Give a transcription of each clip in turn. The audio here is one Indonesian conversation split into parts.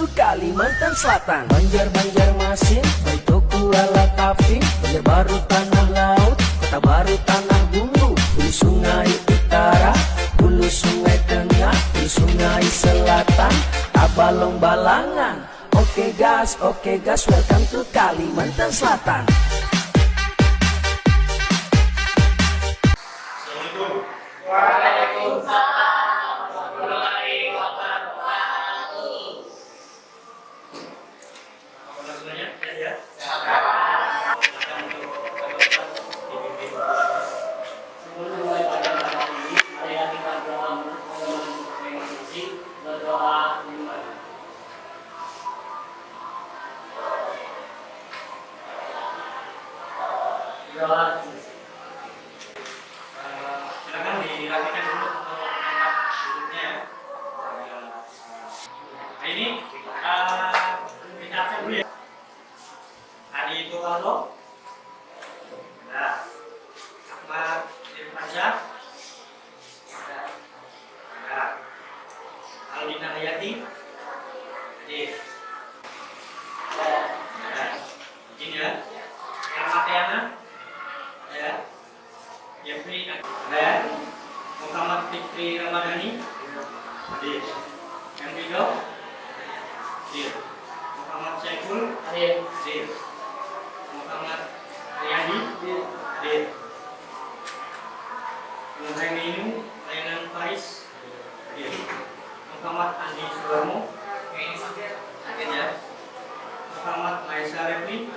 tuh Kalimantan Selatan. Banjarmasin, Baito Kuala Tafing, Banjar Baru Tanah Laut, Kota Baru Tanah Bumbu, Hulu Sungai Utara, Hulu Sungai Tengah, Hulu Sungai Selatan, Tabalong Balangan. Oke gas, welcome to Kalimantan Selatan. Assalamualaikum. Waalaikumsalam warahmatullahi wabarakatuh. Apa namanya? Ya. Sebelum mulai pada malam ini, mari kita berdoa dimulai. Doa. Silakan dirapikan dulu untuk angkat duduknya ya. Nah ini kita cek dulu ya. Adi itu kalau nah Ahmad Irfansyah, nah Aldina Hayati, izin ya, yang Matiana, ya. Jeffrey dan Muhammad Fikri Ramadhani, yang Rido, Muhammad Syaiful, Muhammad Riyadi, Muhammad Lainan Faris, Muhammad Andi Sudarmo, Muhammad Maisa Refli,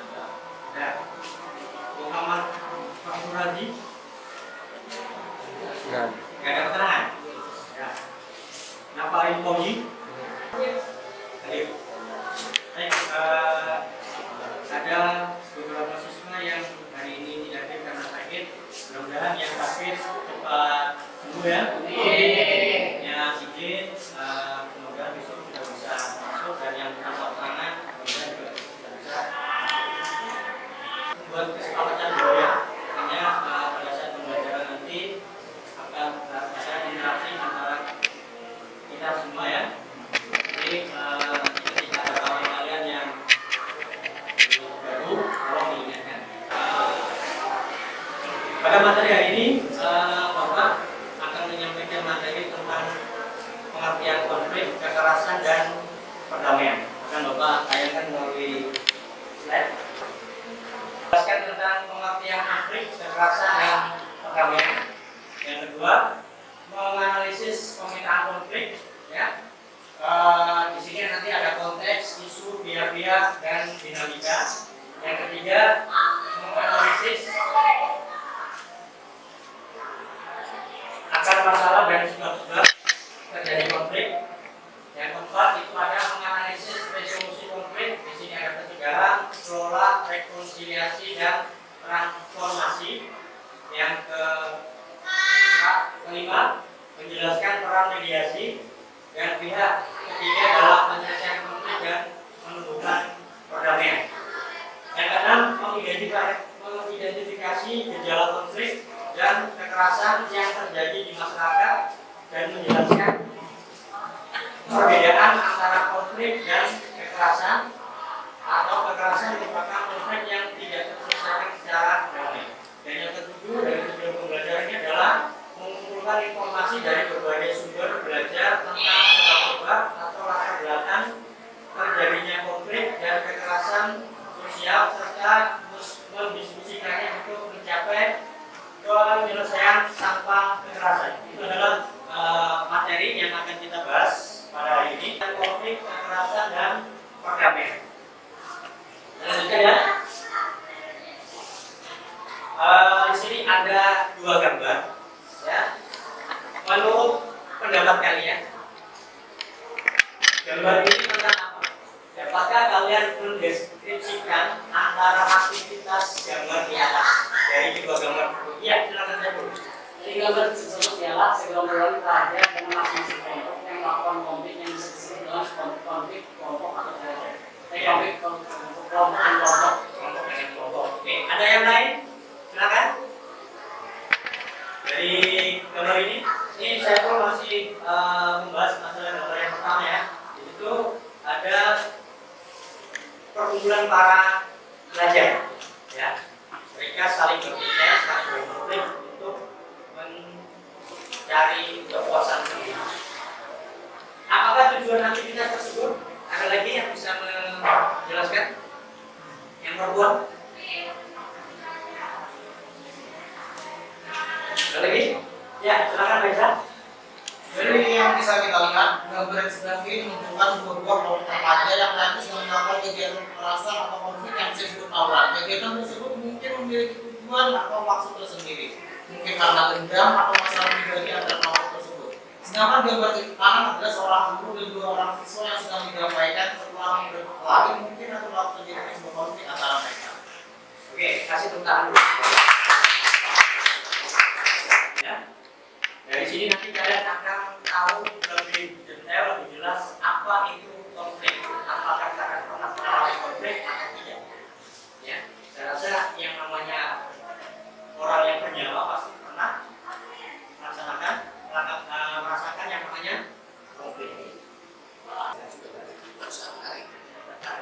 Muhammad Fakhur Haji. Nggak ada keterangan. Ya. Nafarin Koji. Ada beberapa siswa yang hari ini tidak hadir karena sakit. Mudah-mudahan yang sakit cepat sembuh ya. Yang izin, semoga besok sudah bisa masuk, dan yang tanpa keterangan mudah-mudahan juga sudah bisa. Buat kesepakatan dulu ya. Hanya pada saat pembelajaran nanti ada interaksi antara kita semua ya. Jadi ketika ada kawan kalian yang baru, tolong diingatkan. Pada materi hari ini, Bapak akan menyampaikan materi tentang pengertian konflik, kekerasan, dan perdamaian. Akan Bapak tayangkan melalui slide. Jelaskan tentang pengertian konflik, kekerasan, dan perdamaian. Yang kedua, menganalisis pemetaan konflik, ya. Di sini nanti ada konteks, isu, pihak-pihak, dan dinamika. Yang ketiga, menganalisis akar masalah dan sebab-sebab terjadi konflik. Yang keempat, itu ada menganalisis resolusi konflik. Di sini ada pencegahan, kelola, rekonsiliasi, dan transformasi. Yang kelima, menjelaskan peran mediasi, dan pihak ketiga dalam penyelesaian konflik dan menumbuhkan perdamaian. Yang keenam, mengidentifikasi gejala konflik dan kekerasan yang terjadi di masyarakat, dan menjelaskan perbedaan antara konflik dan kekerasan, atau kekerasan merupakan konflik yang tidak terselesaikan secara damai. Dan yang ketujuh dari tujuan pembelajarannya adalah mengumpulkan informasi dari berbagai sumber belajar tentang sebab-sebab atau latar belakang terjadinya konflik dan kekerasan sosial, serta mendiskusikannya untuk mencapai penyelesaian tanpa kekerasan. Itu adalah materi yang akan kita bahas pada hari ini, konflik, kekerasan, dan perdamaian. Selanjutnya ya. Di sini ada dua gambar, ya. Menurut pendapat kalian, gambar ini tentang apa? Dapatkah kalian mendeskripsikan antara aktivitas gambar di atas dari dua gambar? Iya, silakan saya dulu. Jadi gambar tersebut ialah segerombolan pelajar dengan masing-masing kelompok yang melakukan konflik yang disebut dengan konflik kelompok atau kelompok. Konflik kelompok dan kelompok. Oke, ada yang lain? Silakan. Dari gambar ini saya pun masih membahas masalah gambar yang pertama ya. Di situ ada keunggulan para pelajar, ya. Mereka saling berpikir, saling berkonflik untuk mencari kepuasan sendiri. Apakah tujuan aktivitas tersebut? Ada lagi yang bisa menjelaskan? Yang perempuan? Ada lagi? Ya, silakan Reza. Jadi yang bisa kita lihat, gambar sebelah kiri menunjukkan dua buah kelompok remaja yang nanti sedang melakukan kegiatan kekerasan atau konflik yang disebut tawuran. Kegiatan tersebut mungkin memiliki tujuan atau maksud tersendiri, mungkin karena dendam atau masalah pribadi antara kelompok tersebut. Sedangkan gambar di kanan adalah seorang guru dan dua orang siswa yang sedang digambarkan setelah berkelahi mungkin atau melakukan terjadi sebuah konflik antara mereka. Oke, kasih tepuk tangan dulu. Ya. Dari sini nanti kalian akan tahu lebih detail, lebih jelas apa itu konflik, apakah kalian pernah mengalami konflik atau tidak. Ya, saya rasa yang namanya orang yang bernyawa pasti pernah merasakan yang namanya konflik.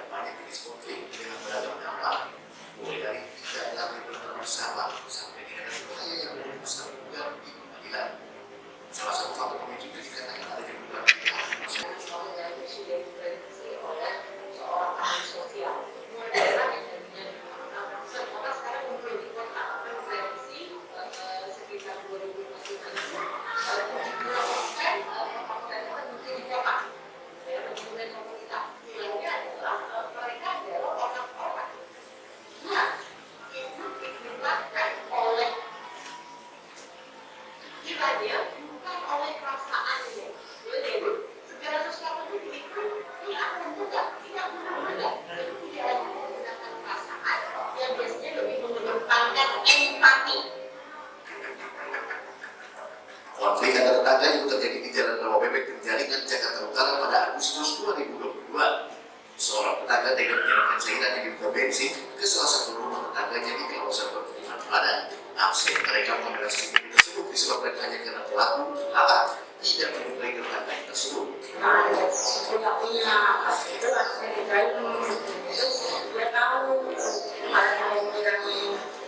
Banyak jenis konflik dengan beragam dampak, mulai dari dalam bersama sampai dengan upaya yang berusaha juga di pengadilan. Salah satu faktor pemicu juga dikatakan adanya beberapa pihak yang diprediksi oleh seorang ahli sosial. Mulai daerah yang tadinya sekolah sekarang muncul di kota memprediksi sekitar 2045 70% kompeten mungkin di kota. Kemudian komunitas lainnya adalah mereka adalah orang-orang yang itu dilibatkan oleh kiranya bukan oleh perasaannya. Jadi segala sesuatu itu dia akan mudah, tidak mudah, tidak lagi menggunakan perasaan yang biasanya lebih mengedepankan empati. konflik antar tetangga juga terjadi di Jalan Rawabebek dan Jaringan Jakarta Utara pada Agustus 2022. Seorang tetangga tega menyerahkan cairan yang diduga bensin ke salah satu rumah tetangganya di kawasan permukiman padat. Aksi mereka mengenai CCTV tersebut disebabkan hanya karena pelaku tidak menyukai tetangga tersebut. Tidak punya itu rasanya dikain dia tahu ada yang bilang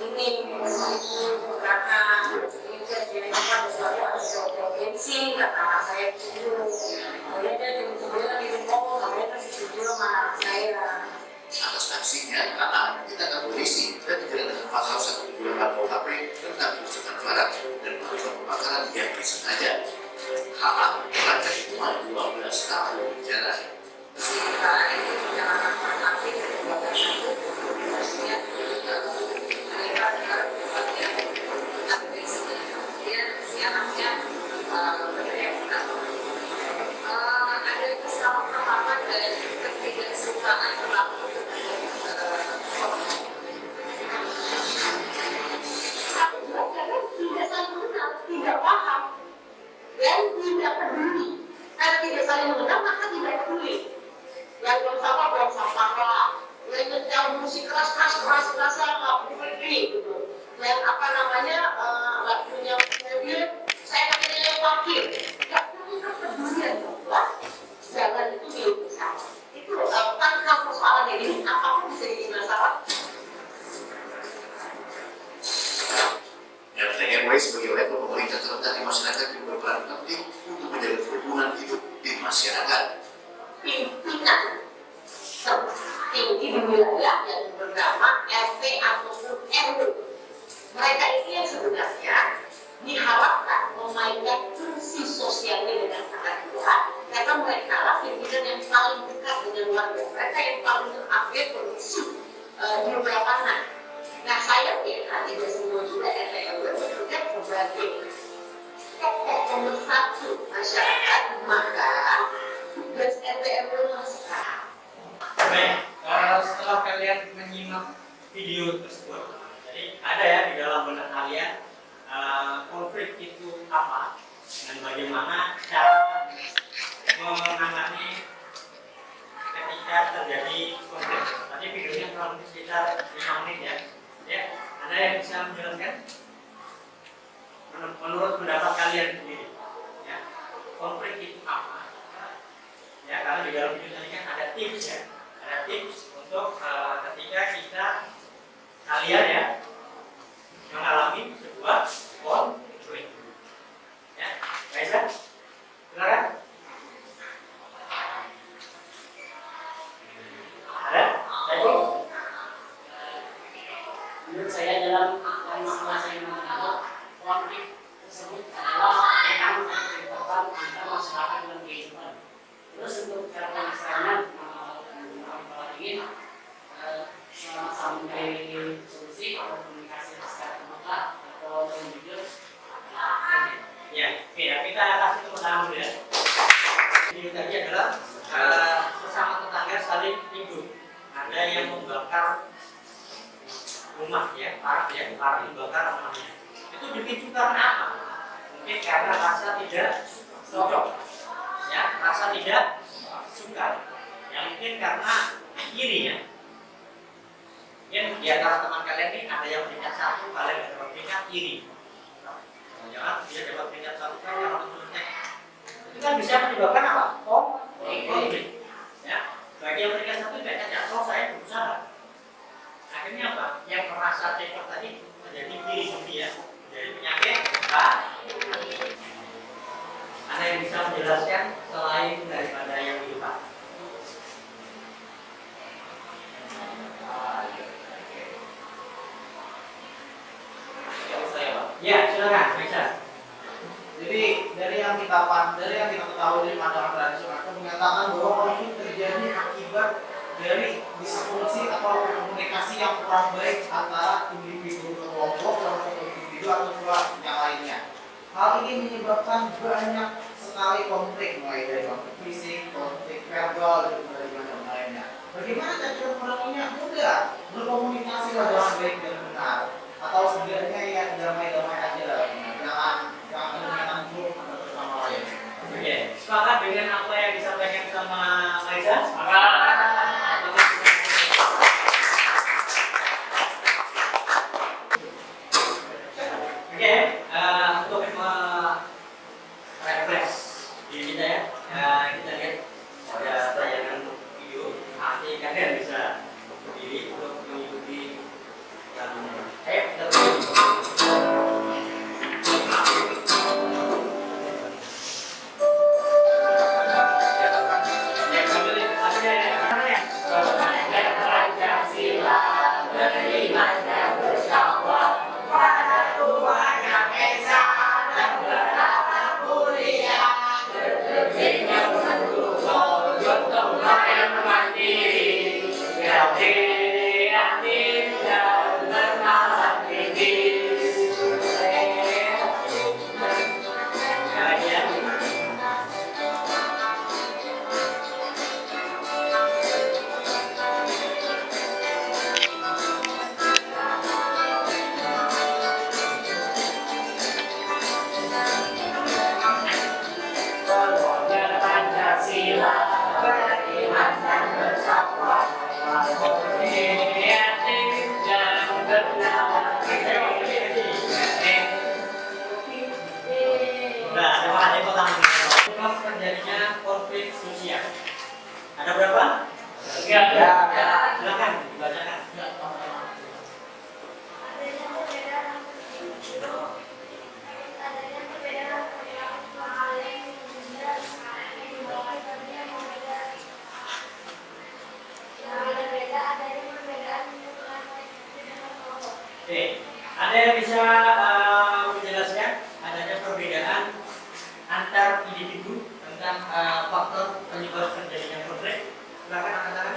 ini gerakan ini jadi apa sesuatu ada shop bensin kata saya itu kemudian dia tiba-tiba di rumah kemudian dicuci sama anak saya. Atas aksinya, anak ditangkap polisi dan dijerat dengan pasal 178 KUHP tentang perusakan barat dan melakukan pembakaran yang disengaja. Anak terancam hukuman 12 tahun penjara. Sekarang itu jangan aktif kegiatan itu harusnya anaknya ada kesalahpahaman dan ketidaksukaan pelaku karena tidak saling mengenal, tidak paham dan tidak peduli. Karena tidak saling mengenal maka tidak peduli. Yang buang sampah, yang nyetel musik keras nggak peduli gitu. Yang apa namanya nggak punya mobil, saya nggak punya parkir, nggak punya kepedulian bahwa jalan itu milik bersama. Itu pangkal persoalannya. Jadi apapun bisa jadi masalah. RTRW sebagai level pemerintah terendah di masyarakat juga berperan penting untuk menjaga kerukunan hidup di masyarakat. Pimpinan tertinggi di wilayah yang bernama RT ataupun RW. Mereka ini yang sebenarnya diharapkan memainkan fungsi sosialnya dengan sangat kuat karena mereka lah pimpinan yang paling dekat dengan warga, mereka yang paling terupdate kondisi di lapangan. Nah sayangnya tidak semua juga RT/RW punya sebagai tokoh nomor satu masyarakat, maka tugas RT/RW sekarang. Baik, setelah kalian menyimak video tersebut, jadi ada ya di dalam benak kalian konflik itu apa dan bagaimana cara menangani ketika terjadi konflik. Tadi videonya kurang lebih sekitar 5 menit ya. Ya, ada yang bisa menjelaskan menurut pendapat kalian sendiri? Ya, konflik itu apa? Ya, karena di dalam video tadi kan ada tips ya, ada tips untuk parah dibakar namanya. Itu dipicu karena apa? Mungkin karena rasa tidak cocok, ya, rasa tidak suka. Yang mungkin karena iri ya. Mungkin di antara teman kalian ini ada yang peringkat 1, kalian dapat peringkat iri. Jangan dia dapat peringkat 1 kan yang mencontek. Itu kan bisa menyebabkan apa? Konflik. Ya, bagi yang peringkat 1 mereka jatuh, saya berusaha. Akhirnya apa? Yang merasa cekok tadi menjadi iri ya, menjadi penyakit. Ada yang bisa menjelaskan selain daripada yang di depan? Ya, silakan, bisa. Jadi dari yang kita ketahui dari pandangan tradisional itu menyatakan bahwa konflik terjadi akibat dari disfungsi atau komunikasi yang kurang baik antara individu kelompok dan individu atau dua yang lainnya. Hal ini menyebabkan banyak sekali konflik, mulai dari konflik fisik, konflik verbal, dan sebagainya lainnya. Bagaimana cara menguranginya? Mudah, berkomunikasi dengan baik dan benar, atau setidaknya ya damai-damai aja, jangan menggunakan grup atau bersama lain. Oke, sepakat dengan apa yang disampaikan sama Aiza? Oke, untuk refresh diri kita ya, kita lihat ada tayangan video. Nanti kalian bisa berdiri untuk mengikuti dan terjadinya konflik sosial. Ada berapa? Ya. Silakan dibacakan. Oke, ada yang bisa menjelaskan adanya perbedaan antar individu tentang faktor penyebab terjadinya konflik? Silakan angkat tangan.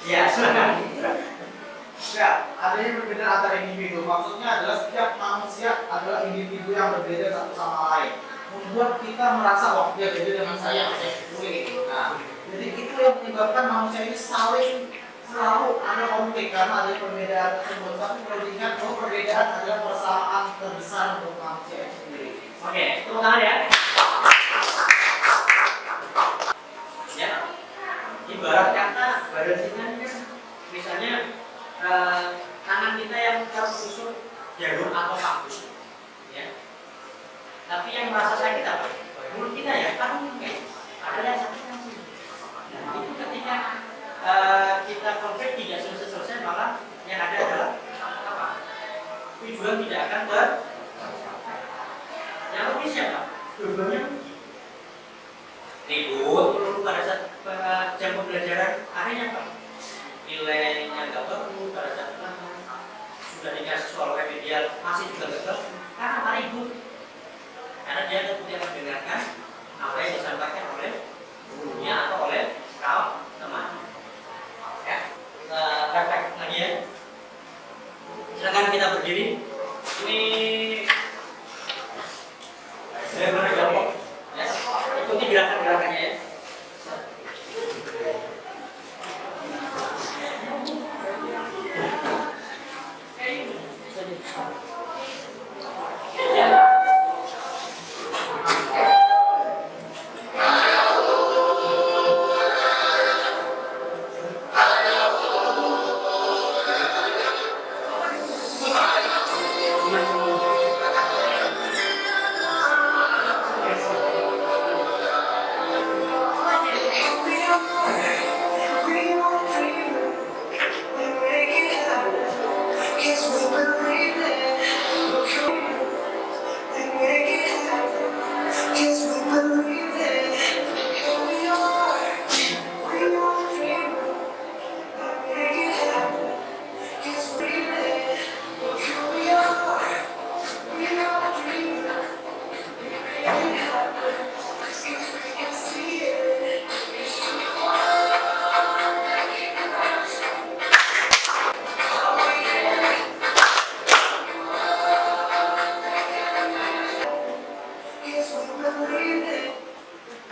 Ya, silakan. Ya, adanya perbedaan antara individu. Maksudnya adalah setiap manusia adalah individu yang berbeda satu sama lain. Membuat kita merasa wah dia beda dengan saya. Nah, jadi itu yang menyebabkan manusia ini selalu ada konflik karena ada perbedaan tersebut. Tapi perlu diingat bahwa perbedaan adalah persamaan terbesar untuk manusia itu sendiri. Oke, tepuk tangan ya. Ya, ibarat kata badan kita ini kan, misalnya tangan kita yang tertusuk jarum atau paku, ya. Tapi yang merasa sakit apa? Mulut kita ya, kan mungkin ada yang sakit kan sih. Nah, itu ketika kita konflik tidak selesai, malah yang ada adalah apa? Tujuan tidak akan yang rugi siapa? Dua-duanya rugi. Ribut perlu pada saat jam pembelajaran, akhirnya apa? Nilainya nggak bagus pada saat sudah dikasih soal remedial masih juga nggak bagus karena apa ribut? Karena dia tidak mendengarkan apa yang disampaikan oleh gurunya atau oleh kawan teman. Ya, refleks lagi ya. Silakan kita berdiri. Ini saya berkelompok. Ya, ikuti gerakan-gerakannya ya.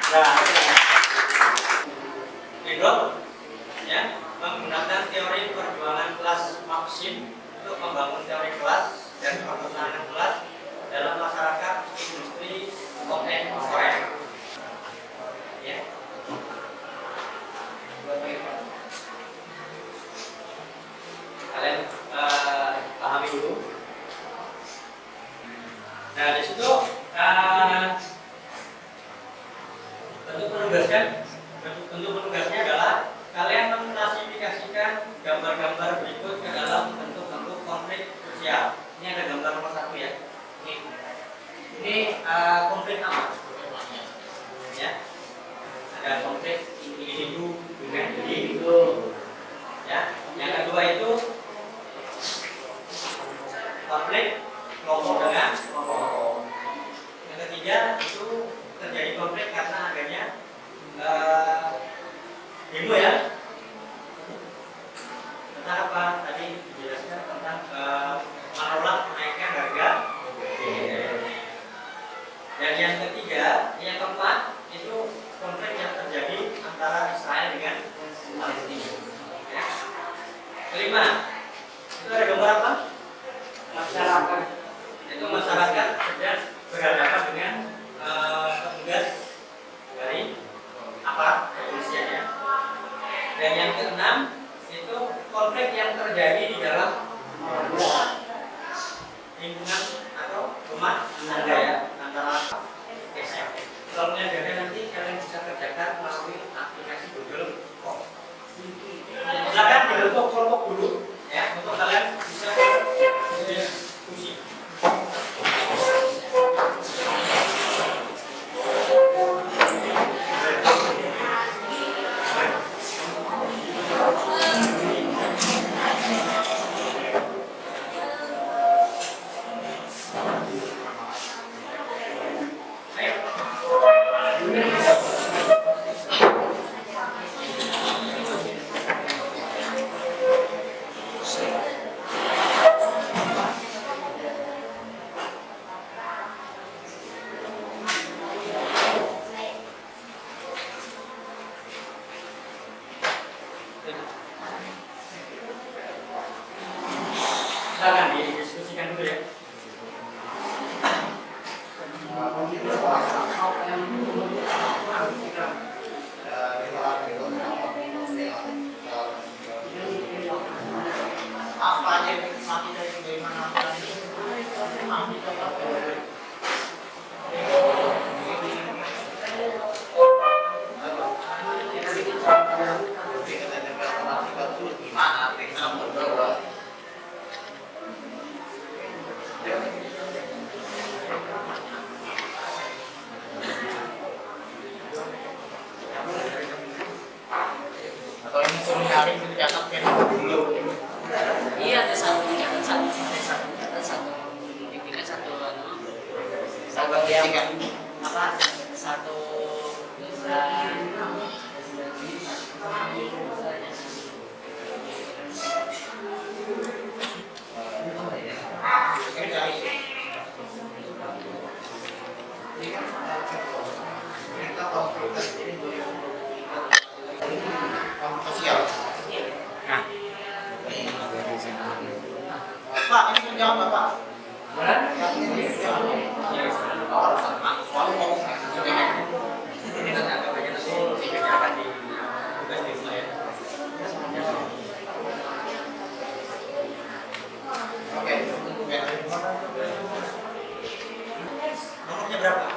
Nah, Lindop ya, menggunakan teori perjuangan kelas Marxisme untuk membangun teori kelas dan pertahanan kelas dalam masyarakat industri kontemporer. Ya. Kalian pahami dulu. Nah, di situ bentuk penugasnya adalah kalian mengklasifikasikan gambar-gambar berikut ke dalam bentuk-bentuk konflik sosial. Ini ada gambar nomor 1 ya. Ini konflik apa? Ya. Ada konflik individu dengan individu. Ya. Yang kedua itu konflik kelompok dengan kelompok. Yang ketiga itu terjadi konflik karena adanya demo ya. Tentang apa? Tadi dijelaskan tentang menolak menaikkan harga BBM. Dan yang ketiga, yang keempat itu konflik yang terjadi antara Israel dengan Palestina. Ya. Kelima, itu ada gambar apa? Masyarakat. Itu masyarakat sedang berhadapan dengan petugas dari aparat kepolisian ya. Dan yang keenam itu konflik yang terjadi di dalam lingkungan atau rumah tangga ya, antara SM. Kalau melihatnya nanti kalian bisa kerjakan melalui aplikasi Google Form. Silakan dibentuk kelompok dulu ya, untuk kalian bisa diskusi. Silakan didiskusikan dulu ya. Apa aja yang mati dari bagaimana atau ini suruh nyari dicatatkan dulu. Iya, ada satu dibikin satu yang apa satu Sosial. Nah, Pak, ini menjawab Bapak. Benar? Yang ini menjawab. Oh, harus sama. Soalnya ngomong Ini nanti agak banyak nanti dikerjakan di tugas di rumah ya. Oke. Nomornya berapa?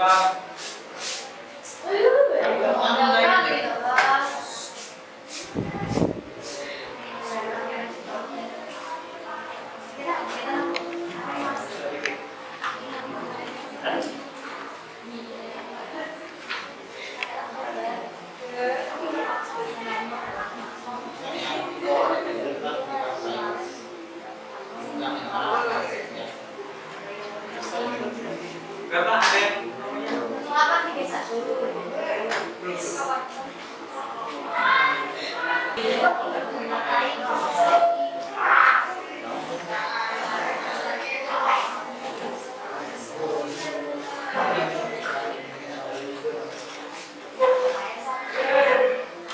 Pak. Berapa ada?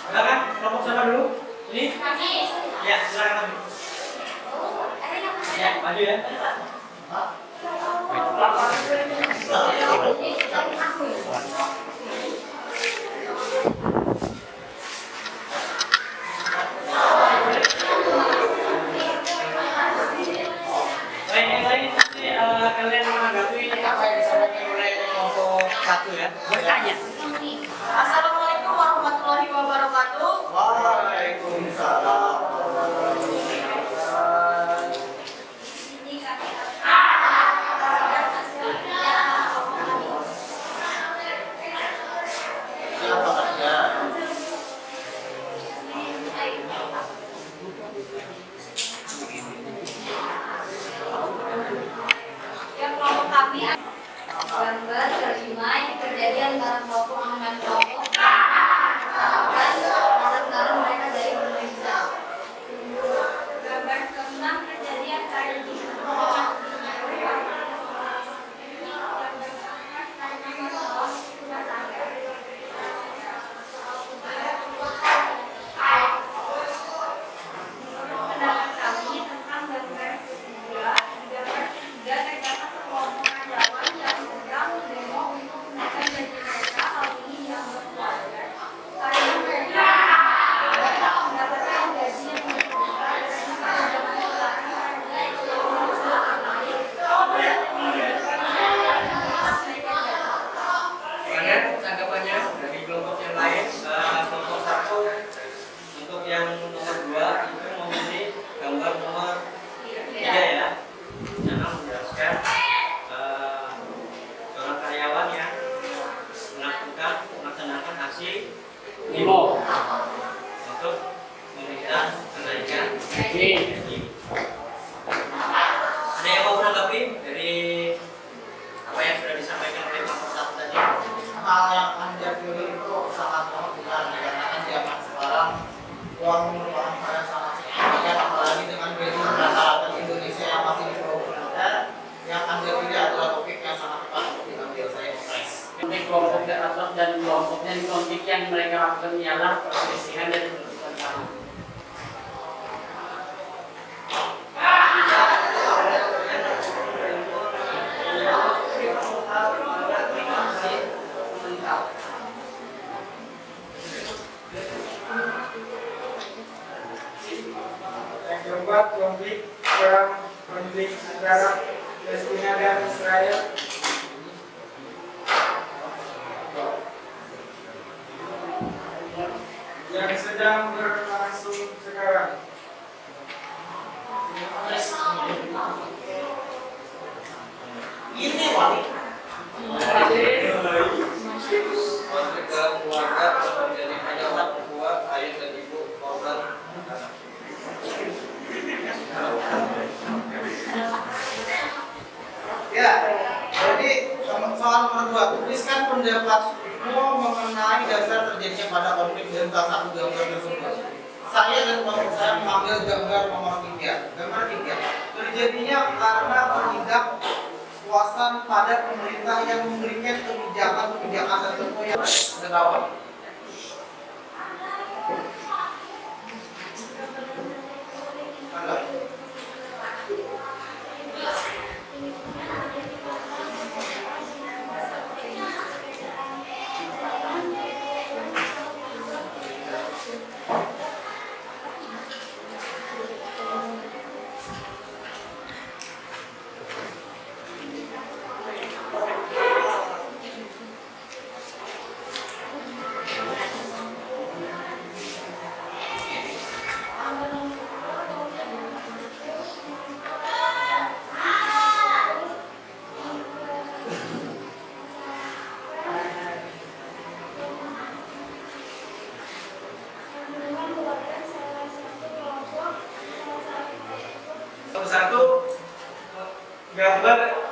Silakan, kelompok siapa dulu? Ini? Ya, silakan. Ya, maju ya. Baik, yang lain nanti kalian menanggapi apa yang disampaikan oleh kelompok 1 ya. Bertanya. Assalamualaikum warahmatullahi wabarakatuh. Waalaikumsalam. Siapa kerja? Ya, kelompok kami gambar terima ini kejadian antara kelompok dengan kelompok dan mereka dari Indonesia. Gambar ke-6 kejadian kayak gini. Pendapat kami tentang gambar kedua, gambar ketiga terdapat sekelompok karyawan yang sedang demo untuk menaikkan gaji mereka kali ini yang berkeluarga karena mereka mendapatkan gaji yang lebih besar dari tunjangan utama Kemudian tanggapannya dari kelompok yang lain, kelompok 1 untuk yang nomor 2 itu memilih gambar nomor 3 ya. Jangan menjelaskan seorang karyawan yang melaksanakan aksi Nemo. untuk meminta kenaikan Oke. gaji. Ada yang mau menanggapi dari apa yang sudah disampaikan oleh kelompok 1 tadi? Hal yang Anda pilih itu sangat benar dikarenakan zaman sekarang uang merupakan hal yang sangat signifikan, apalagi dengan gaji rata-rata di Indonesia yang masih di bawah UMR. Yang Anda pilih adalah topik yang sangat tepat untuk diambil. Saya sukses. Untuk kelompok dan kelompok dan konflik yang mereka lakukan ialah perselisihan dan penuntutan kami. Yang keempat, konflik antara Palestina dan Israel. Yang sedang berlangsung sekarang. Ini wali. Konflik dalam keluarga terjadi hanya orang tua, ayah dan ibu korban anak. Ya, jadi soal nomor 2 tuliskan pendapatmu mengenai dasar terjadinya pada konflik dalam salah satu gambar tersebut. Saya dan kelompok saya mengambil gambar nomor 3. Gambar 3 terjadinya karena ketidakpuasan pada pemerintah yang memberikan kebijakan tertentu yang berdawat.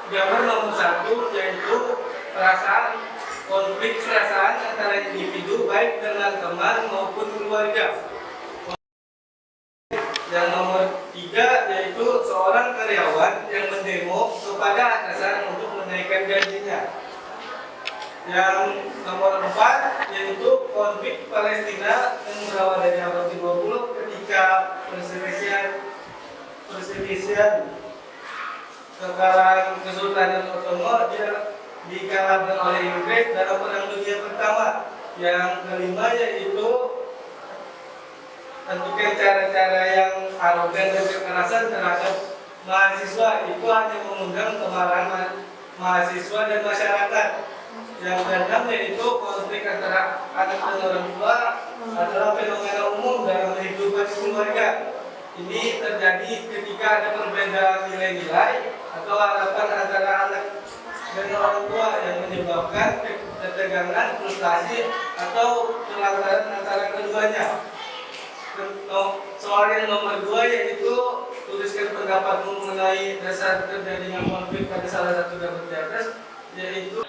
Gambar nomor 1 yaitu konflik perasaan antara individu baik dengan teman maupun keluarga. Yang nomor 3 yaitu seorang karyawan yang mendemo kepada atasan untuk menaikkan gajinya. Yang nomor 4 yaitu konflik Palestina yang berawal dari abad ke-20 ketika perselisihan sekarang Kesultanan Ottoman dikalahkan oleh Inggris dalam Perang Dunia Pertama. Yang kelima yaitu tentukan cara-cara yang arogan dan kekerasan terhadap mahasiswa itu hanya mengundang kemarahan mahasiswa dan masyarakat. Yang keenam yaitu konflik antara anak dan orang tua adalah fenomena umum dalam kehidupan keluarga. Ini terjadi ketika ada perbedaan nilai-nilai atau harapan antara anak dan orang tua yang menyebabkan ketegangan, frustasi, atau kelantaran antara keduanya. Soal yang nomor 2 yaitu tuliskan pendapatmu mengenai dasar terjadinya konflik pada salah satu gambar di atas, yaitu